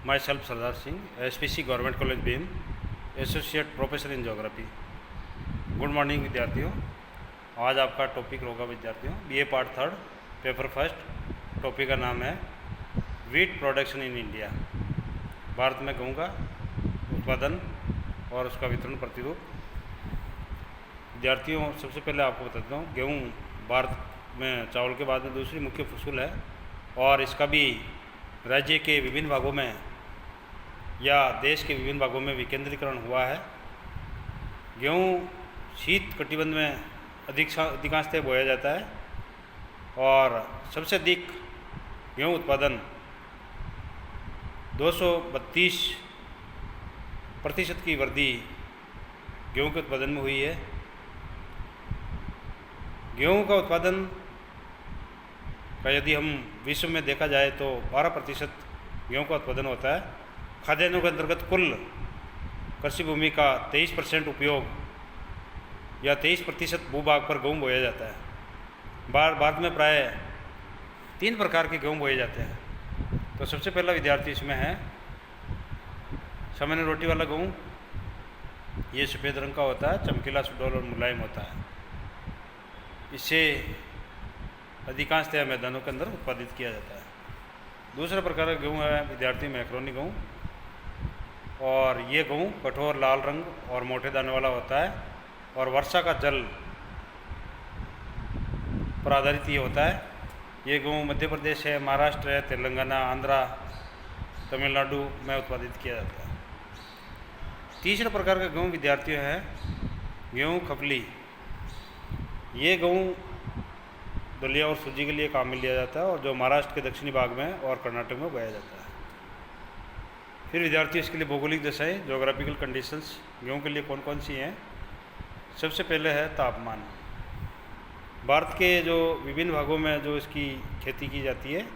My self Sardar Singh, SPC government college beam, associate professor in geography. Good morning विद्यार्थियों। आज आपका topic होगा विद्यार्थियों BA part 3 paper first. Topic का नाम है wheat production in India. Bharat में गेहूँ का उत्पादन और उसका वितरण प्रतिरूप। विद्यार्थियों, सबसे पहले आपको बताता हूँ, गेहूँ भारत में चावल के बाद में दूसरी मुख्य फसल है और इसका भी राज्य के विभिन्न भागों में या देश के विभिन्न भागों में विकेंद्रीकरण हुआ है। गेहूँ शीत कटिबंध में अधिकांशतः बोया जाता है और सबसे अधिक गेहूँ उत्पादन 232% की वृद्धि गेहूँ के उत्पादन में हुई है। गेहूँ का उत्पादन का यदि हम विश्व में देखा जाए तो 12% गेहूँ का उत्पादन होता है। खाद्यान्नों के अंतर्गत कुल कृषि भूमि का 23% उपयोग या 23% भूभाग पर गेहूँ बोया जाता है। भारत में प्राय 3 प्रकार के गेहूँ बोए जाते हैं। तो सबसे पहला विद्यार्थी इसमें है सामान्य रोटी वाला गेहूँ। ये सफ़ेद रंग का होता है, चमकीला, सुडौल और मुलायम होता है। इसे अधिकांशतः मैदानों के अंदर उत्पादित किया जाता है। दूसरा प्रकार का गेहूँ है विद्यार्थी मैक्रोनी गेहूँ, और ये गेहूँ कठोर लाल रंग और मोटे दाने वाला होता है और वर्षा का जल पर आधारित ये होता है। ये गेहूँ मध्य प्रदेश है, महाराष्ट्र है, तेलंगाना, आंध्रा, तमिलनाडु में उत्पादित किया जाता है। तीसरा प्रकार का गेहूँ विद्यार्थियों है गेहूँ खपली। ये गेहूँ दलिया और सूजी के लिए काम में लिया जाता है और जो महाराष्ट्र के दक्षिणी भाग में और कर्नाटक में उगाया जाता है। फिर विद्यार्थी इसके लिए भौगोलिक दशाएं, जोग्राफिकल कंडीशंस गेहूँ के लिए कौन कौन सी हैं। सबसे पहले है तापमान। भारत के जो विभिन्न भागों में जो इसकी खेती की जाती है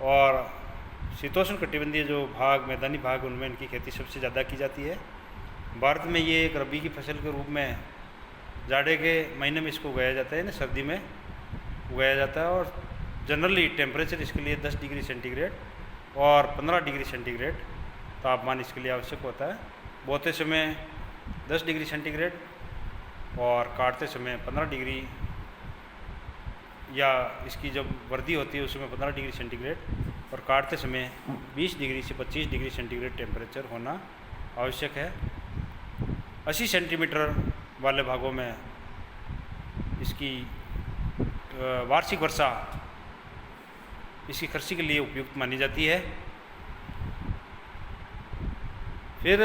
और शीतोष्ण कटिबंधीय जो भाग, मैदानी भाग, उनमें इनकी खेती सबसे ज़्यादा की जाती है। भारत में ये एक रबी की फसल के रूप में जाड़े के महीने में इसको उगाया जाता है, ना सर्दी में उगाया जाता है। और जनरली टेम्परेचर इसके लिए 10 डिग्री सेंटीग्रेड और 15 डिग्री सेंटीग्रेड तापमान इसके लिए आवश्यक होता है। बोते समय 10 डिग्री सेंटीग्रेड और काटते समय 15 डिग्री, या इसकी जब वृद्धि होती है उस समय 15 डिग्री सेंटीग्रेड और काटते समय 20 डिग्री से 25 डिग्री सेंटीग्रेड टेम्परेचर होना आवश्यक है। 80 सेंटीमीटर वाले भागों में इसकी वार्षिक वर्षा इसकी कृषि के लिए उपयुक्त मानी जाती है। फिर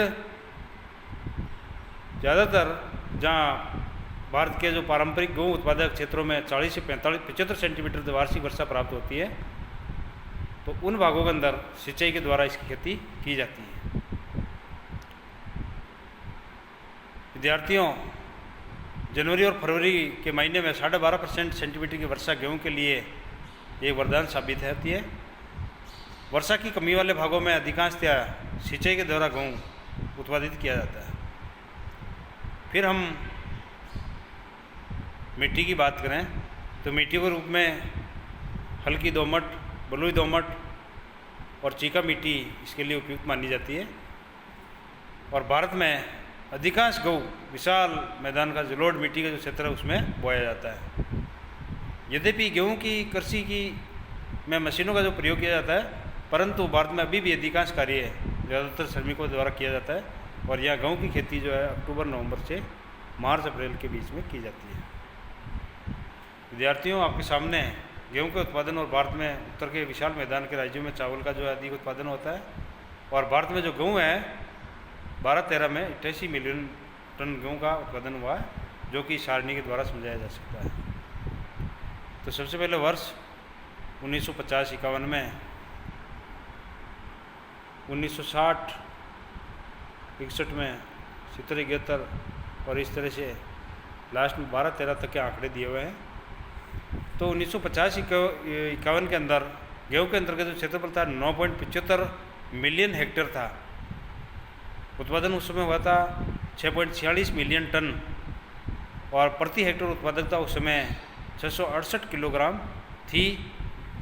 ज़्यादातर जहाँ भारत के जो पारंपरिक गेहूँ उत्पादक क्षेत्रों में 40 से 75 सेंटीमीटर वार्षिक वर्षा प्राप्त होती है, तो उन भागों के अंदर सिंचाई के द्वारा इसकी खेती की जाती है। विद्यार्थियों, जनवरी और फरवरी के महीने में 12.5% सेंटीमीटर की वर्षा गेहूँ के लिए एक वरदान साबित होती है। वर्षा की कमी वाले भागों में अधिकांशतः सिंचाई के द्वारा गेहूँ उत्पादित किया जाता है। फिर हम मिट्टी की बात करें तो मिट्टी के रूप में हल्की दोमट, बलुई दोमट और चीका मिट्टी इसके लिए उपयुक्त मानी जाती है। और भारत में अधिकांश गेहूँ विशाल मैदान का जलोढ़ मिट्टी का जो क्षेत्र है उसमें बोया जाता है। यद्यपि गेहूँ की कृषि की में मशीनों का जो प्रयोग किया जाता है, परंतु भारत में अभी भी अधिकांश कार्य ज़्यादातर श्रमिकों द्वारा किया जाता है और यह गेहूँ की खेती जो है अक्टूबर-नवंबर से मार्च-अप्रैल के बीच में की जाती है। विद्यार्थियों, आपके सामने गेहूँ के उत्पादन और भारत में उत्तर के विशाल मैदान के राज्यों में चावल का जो अधिक उत्पादन होता है। और भारत में जो गेहूँ है 12-13 में 88 मिलियन टन गेहूँ का उत्पादन हुआ है, जो कि सारणी के द्वारा समझाया जा सकता है। तो सबसे पहले वर्ष 1950-51 में 1960-61 में 70-71 और इस तरह से लास्ट में 12-13 तक के आंकड़े दिए हुए हैं। तो 1950-51 के अंदर गेहूँ के अंतर्गत जो क्षेत्रफल था 9.75 मिलियन हेक्टेयर था। उत्पादन उस समय हुआ था 6.46 मिलियन टन और प्रति हेक्टेयर उत्पादकता उस समय 668 किलोग्राम थी,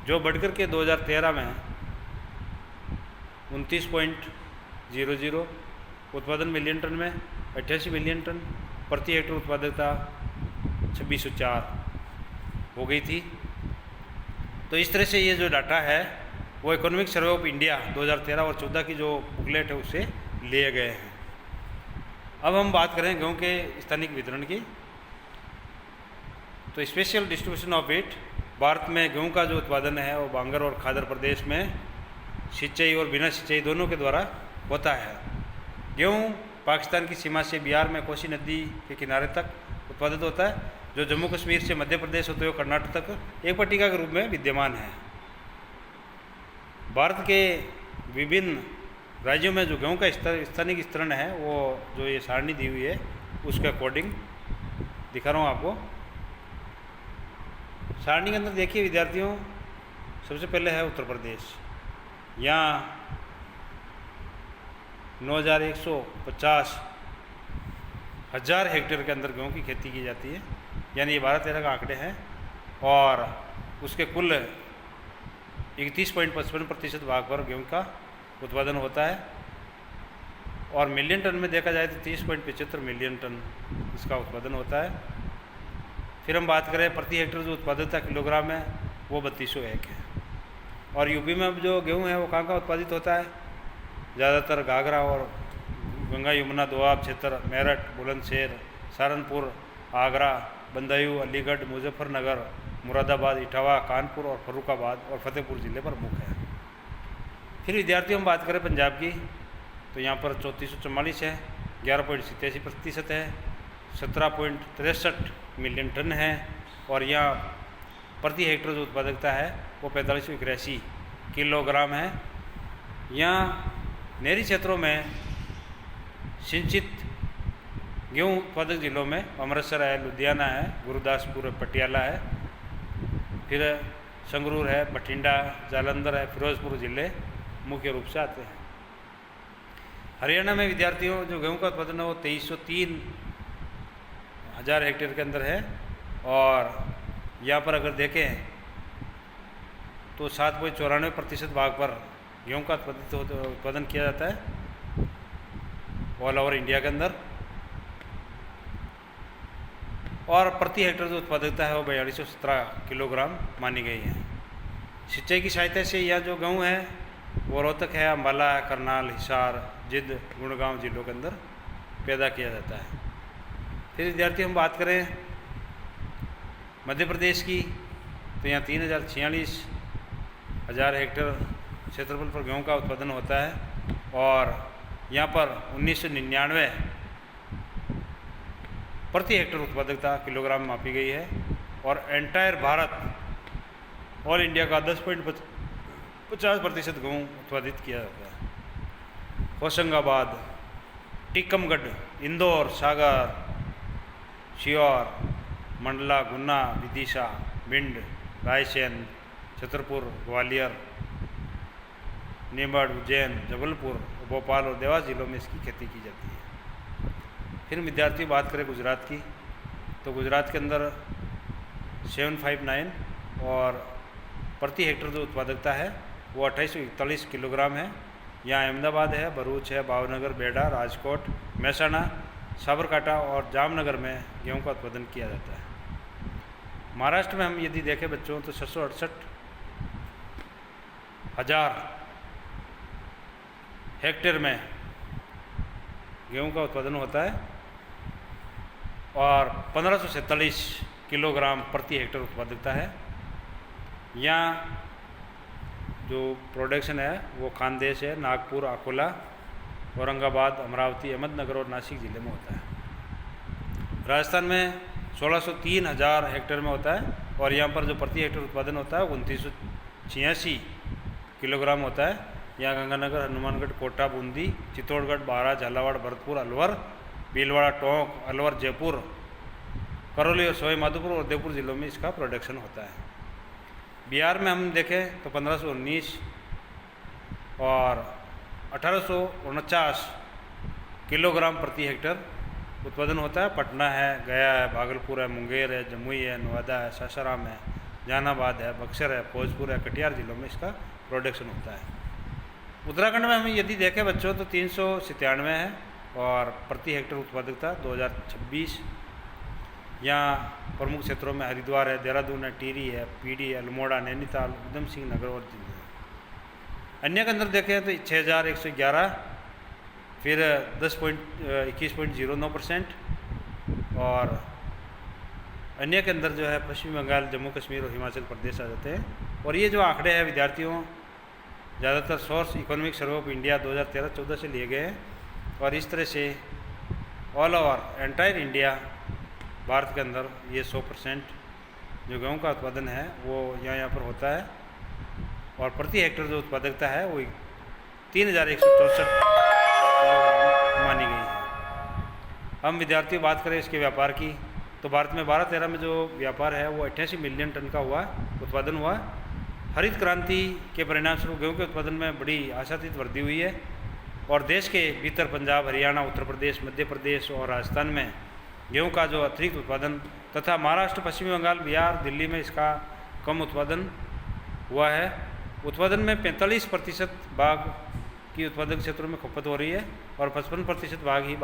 जो बढ़कर के 2013 में 29.00, उत्पादन मिलियन टन में 88 मिलियन टन, प्रति हेक्टेयर उत्पादकता 2604 हो गई थी। तो इस तरह से ये जो डाटा है वो इकोनॉमिक सर्वे ऑफ इंडिया 2013 और 14 की जो बुकलेट है उससे लिए गए हैं। अब हम बात करें गेहूँ के स्थानिक वितरण की। तो special distribution of wheat, Bharat में गेहूँ का जो उत्पादन है वो बांगर और खादर प्रदेश में सिंचाई और बिना सिंचाई दोनों के द्वारा होता है। गेहूँ पाकिस्तान की सीमा से बिहार में कोसी नदी के किनारे तक उत्पादित होता है, जो जम्मू कश्मीर से मध्य प्रदेश होते हुए कर्नाटक तक एक पट्टिका के रूप में विद्यमान है। भारत के विभिन्न राज्यों में जो गेहूँ का स्थानिक वितरण है वो जो ये सारणी दी हुई है उसके अकॉर्डिंग दिखा रहा हूँ आपको। सारणी के अंदर देखिए विद्यार्थियों, सबसे पहले है उत्तर प्रदेश। यहाँ 9,150 हज़ार हेक्टेयर के अंदर गेहूँ की खेती की जाती है, यानी ये 12-13 का आंकड़े हैं, और उसके कुल 31.55% भाग पर गेहूँ का उत्पादन होता है। और मिलियन टन में देखा जाए तो 30.75 मिलियन टन इसका उत्पादन होता है। फिर हम बात करें प्रति हेक्टेयर जो उत्पादकता किलोग्राम है वो 3201 है। और यूपी में अब जो गेहूँ है वो कहाँ का उत्पादित होता है, ज़्यादातर घाघरा और गंगा यमुना दोआब क्षेत्र, मेरठ, बुलंदशहर, सहारनपुर, आगरा, बदायूं, अलीगढ़, मुजफ्फरनगर, मुरादाबाद, इटावा, कानपुर और फर्रुखाबाद और फतेहपुर ज़िले प्रमुख है। फिर विद्यार्थियों हम बात करें पंजाब की, तो यहाँ पर 3444 है, 11.87% है, 17.63 मिलियन टन है, और यहाँ प्रति हेक्टेयर जो उत्पादकता है वो 4581 किलोग्राम है। यहाँ नहरी क्षेत्रों में सिंचित गेहूँ उत्पादक जिलों में अमृतसर है, लुधियाना है, गुरदासपुर है, पटियाला है, फिर संगरूर है, बठिंडा, जालंधर है, फिरोजपुर ज़िले मुख्य रूप से आते हैं। हरियाणा में विद्यार्थियों जो गेहूँ का उत्पादन है वो 2303 हज़ार हेक्टेयर के अंदर है, और यहाँ पर अगर देखें तो 7.94% भाग पर गेहूँ का उत्पादन किया जाता है ऑल ओवर इंडिया के अंदर। और प्रति हेक्टेयर जो उत्पादकता है वो 4217 किलोग्राम मानी गई है। सिंचाई की सहायता से यह जो गेहूँ है वो रोहतक है, अम्बाला है, करनाल, हिसार, जिंद, गुड़गांव जिलों के अंदर पैदा किया जाता है। फिर विद्यार्थी हम बात करें मध्य प्रदेश की, तो यहाँ 3046 हज़ार हेक्टेयर क्षेत्रफल पर गेहूँ का उत्पादन होता है, और यहाँ पर 1999 प्रति हेक्टेयर उत्पादकता किलोग्राम मापी गई है। और एंटायर भारत ऑल इंडिया का 10.50% गेहूँ उत्पादित किया जाता है। होशंगाबाद, टीकमगढ़, इंदौर, सागर, सीहोर, मंडला, गुना, विदिशा, भिंड, रायसेन, छतरपुर, ग्वालियर, नीमच, उज्जैन, जबलपुर, भोपाल और देवास जिलों में इसकी खेती की जाती है। फिर विद्यार्थी बात करें गुजरात की, तो गुजरात के अंदर 759 और प्रति हेक्टेयर जो उत्पादकता है वो 2841 किलोग्राम है। यहाँ अहमदाबाद है, भरूच है, भावनगर, बेड़ा, राजकोट, महसाणा, साबरकांठा और जामनगर में गेहूँ का उत्पादन किया जाता है। महाराष्ट्र में हम यदि देखें बच्चों तो 668 हज़ार हेक्टेयर में गेहूँ का उत्पादन होता है, और 1547 किलोग्राम प्रति हेक्टेयर उत्पादकता है। यहाँ जो प्रोडक्शन है वो खानदेश है, नागपुर, अकोला, औरंगाबाद, अमरावती, अहमदनगर और नासिक ज़िले में होता है। राजस्थान में 1603 हज़ार हेक्टेयर में होता है, और यहाँ पर जो प्रति हेक्टेयर उत्पादन होता है 2986 किलोग्राम होता है। यहाँ गंगानगर, हनुमानगढ़, कोटा, बूंदी, चित्तौड़गढ़, बारा, झालावाड़, भरतपुर, अलवर, भीलवाड़ा, टोंक, अलवर, जयपुर, करौली और सवाई माधोपुर और उदयपुर जिलों में इसका प्रोडक्शन होता है। बिहार में हम देखें तो 1519 और 1849 किलोग्राम प्रति हेक्टेयर उत्पादन होता है। पटना है, गया है, भागलपुर है, मुंगेर है, जमुई है, नवादा है, सासाराम है, जहानाबाद है, बक्सर है, भोजपुर है, कटिहार जिलों में इसका प्रोडक्शन होता है। उत्तराखंड में हम यदि देखें बच्चों तो 397 है और प्रति हेक्टेयर उत्पादकता 2026। यहाँ प्रमुख क्षेत्रों में हरिद्वार है, देहरादून है, टिहरी है, पीडी है, अल्मोड़ा, नैनीताल, उधम सिंह नगर और अन्य के अंदर देखें तो 6111, फिर 21.09%, और अन्य के अंदर जो है पश्चिम बंगाल, जम्मू कश्मीर और हिमाचल प्रदेश आ जाते हैं। और ये जो आंकड़े हैं विद्यार्थियों ज़्यादातर source economic survey of India 2013-14 से लिए गए हैं। और इस तरह से all over entire India, Bharat के अंदर ये 100% जो गेहूँ का उत्पादन है वो यहाँ पर होता है। और प्रति हेक्टेयर जो उत्पादकता है वो 3164 मानी गई है। हम विद्यार्थियों बात करें इसके व्यापार की तो भारत में 12-13 में जो व्यापार है वो 88 मिलियन टन का उत्पादन हुआ। हरित क्रांति के परिणाम स्वरूप गेहूँ के उत्पादन में बड़ी आशातीत वृद्धि हुई है। और देश के भीतर पंजाब, हरियाणा, उत्तर प्रदेश, मध्य प्रदेश और राजस्थान में गेहूँ का जो अतिरिक्त उत्पादन तथा महाराष्ट्र, पश्चिम बंगाल, बिहार, दिल्ली में इसका कम उत्पादन हुआ है। उत्पादन में 45% भाग की उत्पादक क्षेत्रों में खपत हो रही है और 55% भाग ही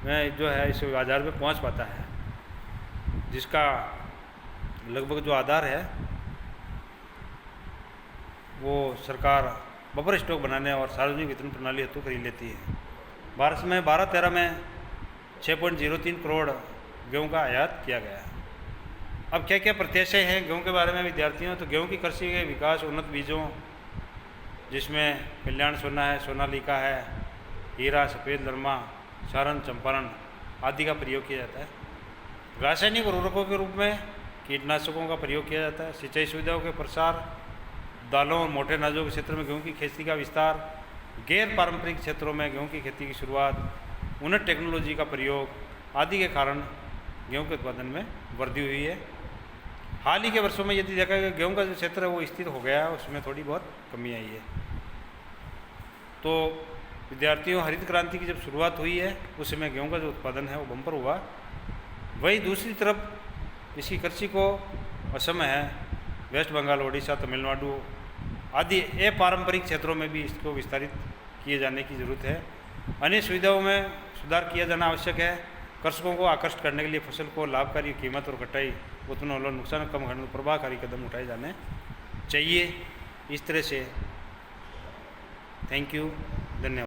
में जो है इस बाज़ार में पहुंच पाता है, जिसका लगभग जो आधार है वो सरकार बफर स्टॉक बनाने और सार्वजनिक वितरण प्रणाली हेतु खरीद लेती है। भारत में 12-13 में 6.03 करोड़ गेहूं का आयात किया गया है। अब क्या क्या प्रत्याशा हैं गेहूं के बारे में विद्यार्थियों, तो गेहूं की कृषि के विकास, उन्नत बीजों जिसमें कल्याण सोना है, सोनालिका है, हीरा, सफ़ेद नरमा, सारण, चंपारण आदि का प्रयोग किया जाता है। रासायनिक उर्वरकों के रूप में कीटनाशकों का प्रयोग किया जाता है। सिंचाई सुविधाओं के प्रसार, दालों और मोटे अनाजों के क्षेत्र में गेहूं की खेती का विस्तार, गैर पारंपरिक क्षेत्रों में गेहूं की खेती की शुरुआत, उन्नत टेक्नोलॉजी का प्रयोग आदि के कारण गेहूं के उत्पादन में वृद्धि हुई है। हाल ही के वर्षों में यदि देखा गया गेहूं का जो क्षेत्र है वो स्थिर हो गया है, उसमें थोड़ी बहुत कमी आई है। तो विद्यार्थियों, हरित क्रांति की जब शुरुआत हुई है उस समय गेहूं का जो उत्पादन है वो बम्पर हुआ। वही दूसरी तरफ इसकी कृषि को असम है, वेस्ट बंगाल, ओडिशा, तमिलनाडु आदि अपारंपरिक क्षेत्रों में भी इसको विस्तारित किए जाने की ज़रूरत है। अन्य सुविधाओं में सुधार किया जाना आवश्यक है। कृषकों को आकर्षित करने के लिए फसल को लाभकारी कीमत और कटाई उत्पन्न होने नुकसान कम करने प्रभावकारी कदम उठाए जाने चाहिए। इस तरह से थैंक यू, धन्यवाद।